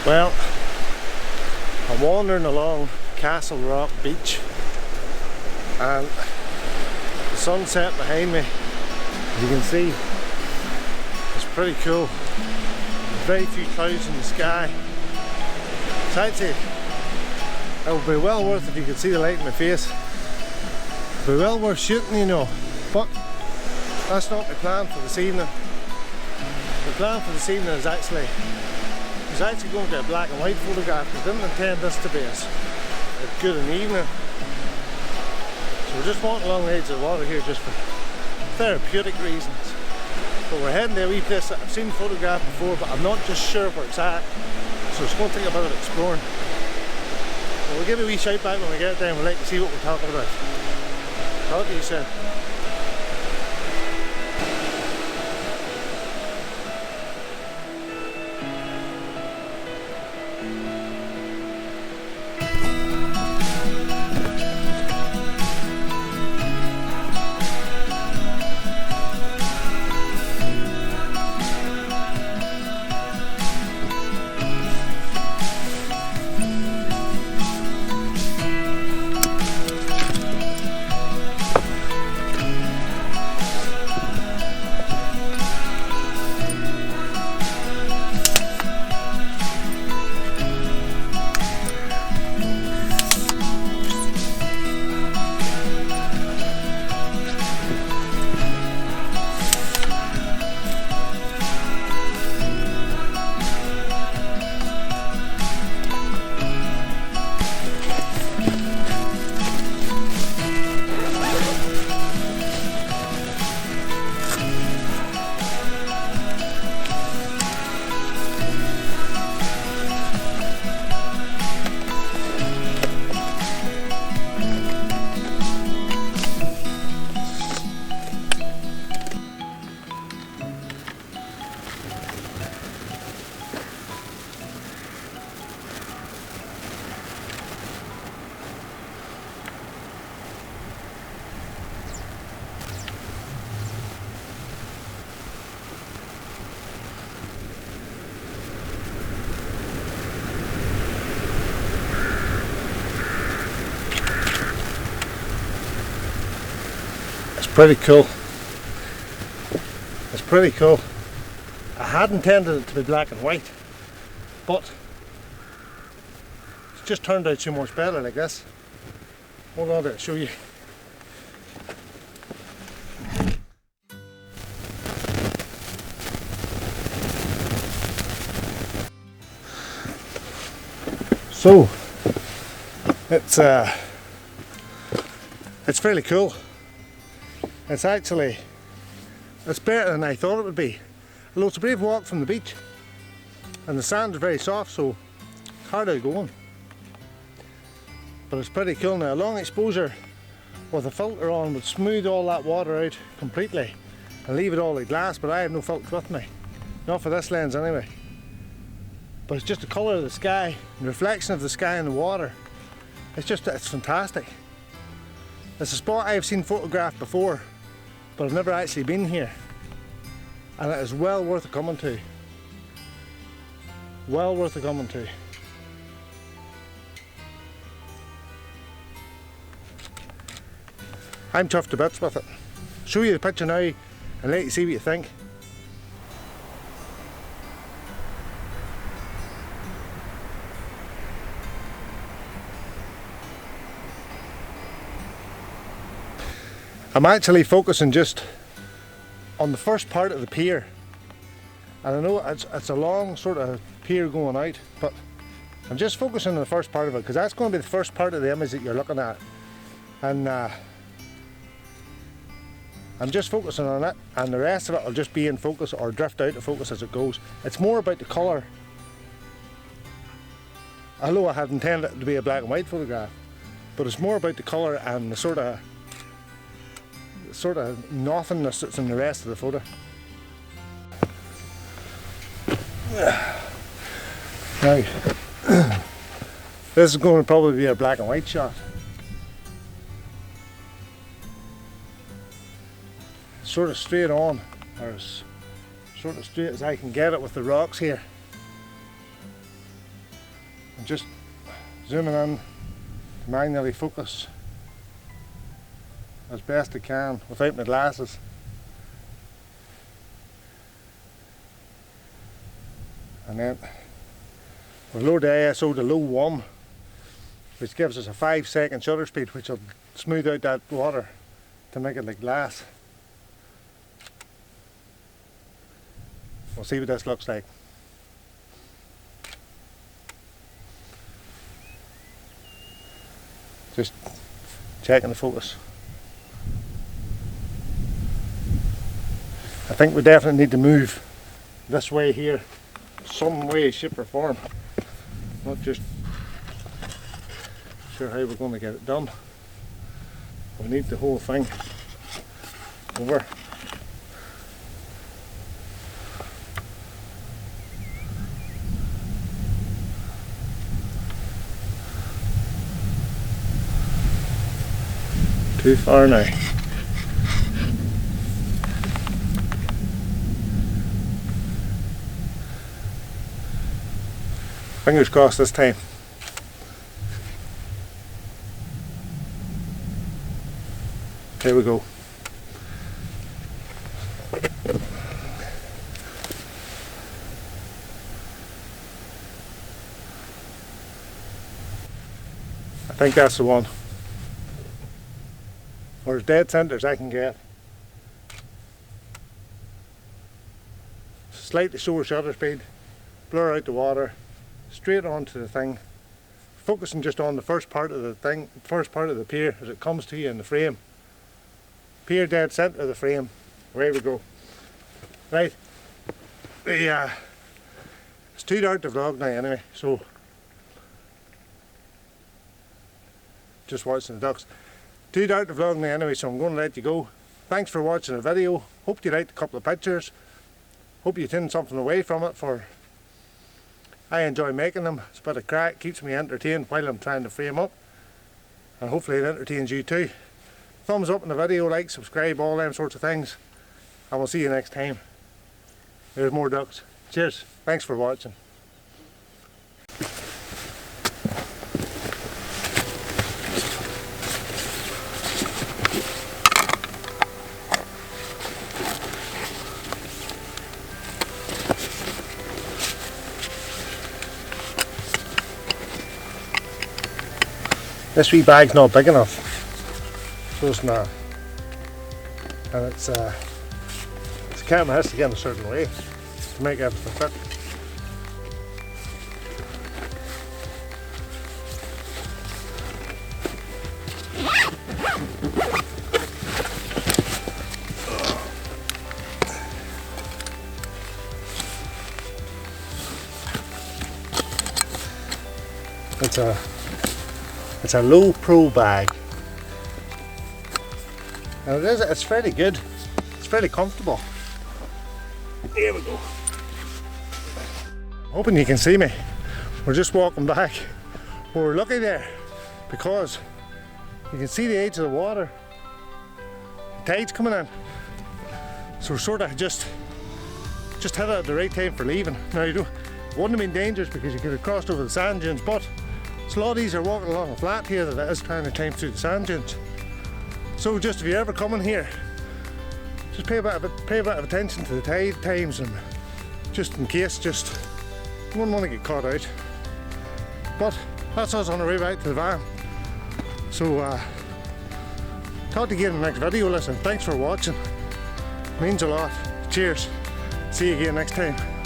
Well, I'm wandering along Castlerock beach and the sunset behind me, as you can see, is pretty cool. There's very few clouds in the sky. So I'd say it would be well worth, if you could see the light in my face, it would be well worth shooting, you know. But that's not my plan for this evening. The plan for this evening is actually going to get a black and white photograph, because I didn't intend this to be as good an evening. So we're just walking along the edge of the water here just for therapeutic reasons. But we're heading to a wee place that I've seen photographed before, but I'm not just sure where it's at. So it's going to take a bit of exploring. But we'll give you a wee shout back when we get there and we'll let you see what we're talking about. Talk to you soon. Pretty cool. It's pretty cool. I had intended it to be black and white, but it's just turned out so much better like this. Hold on, I'll show you. So it's fairly cool. It's better than I thought it would be. Although it's a brave walk from the beach and the sand is very soft, so it's hard out going. But it's pretty cool now. Long exposure with a filter on would smooth all that water out completely and leave it all like glass, but I have no filter with me. Not for this lens anyway. But it's just the colour of the sky, the reflection of the sky in the water. It's fantastic. It's a spot I've seen photographed before, but I've never actually been here, and it is well worth coming to. Well worth coming to. I'm chuffed to bits with it. Show you the picture now and let you see what you think. I'm actually focusing just on the first part of the pier, and I know it's a long sort of pier going out, but I'm just focusing on the first part of it because that's going to be the first part of the image that you're looking at, and I'm just focusing on it, and the rest of it will just be in focus or drift out of focus as it goes. It's more about the colour. Although I had intended it to be a black and white photograph, but it's more about the colour and the sort of nothingness that's in the rest of the photo. Now, this is going to probably be a black and white shot. Sort of straight on, or as sort of straight as I can get it with the rocks here. I'm just zooming in to manually focus as best I can without my glasses. And then we'll load the ISO to low 1, which gives us a 5-second shutter speed, which will smooth out that water to make it like glass. We'll see what this looks like. Just checking the focus. I think we definitely need to move this way here, some way, shape or form. Not just sure how we're going to get it done. We need the whole thing over. Too far now. Fingers crossed this time. Here we go. I think that's the one. Or as dead centre as I can get. Slightly slower shutter speed, blur out the water, straight onto the thing, focusing just on the first part of the thing, first part of the pier as it comes to you in the frame. Pier dead centre of the frame. Away we go. Right. It's too dark to vlog now anyway, so just watching the ducks. Too dark to vlog now anyway, so I'm going to let you go. Thanks for watching the video. Hope you liked a couple of pictures. Hope you taken something away from it. I enjoy making them. It's a bit of crack, keeps me entertained while I'm trying to frame up. And hopefully it entertains you too. Thumbs up on the video, like, subscribe, all them sorts of things. And we'll see you next time. There's more ducks. Cheers. Thanks for watching. This wee bag's not big enough, so it's not. And it's the camera has to get in a certain way to make everything fit. It's a low pro bag, and it's fairly good. It's fairly comfortable. Here we go. Hoping you can see me. We're just walking back. We're lucky there because you can see the edge of the water. The tide's coming in, so we're sort of just hit it at the right time for leaving. Now you wouldn't have been dangerous because you could have crossed over the sand dunes, but it's a lot easier walking along a flat here than it is trying to climb through the sand dunes. So just if you're ever coming here, just pay a bit of attention to the tide times, and just in case, you wouldn't want to get caught out. But that's us on our way back to the van. So talk to you again in the next video. Listen, thanks for watching. It means a lot. Cheers. See you again next time.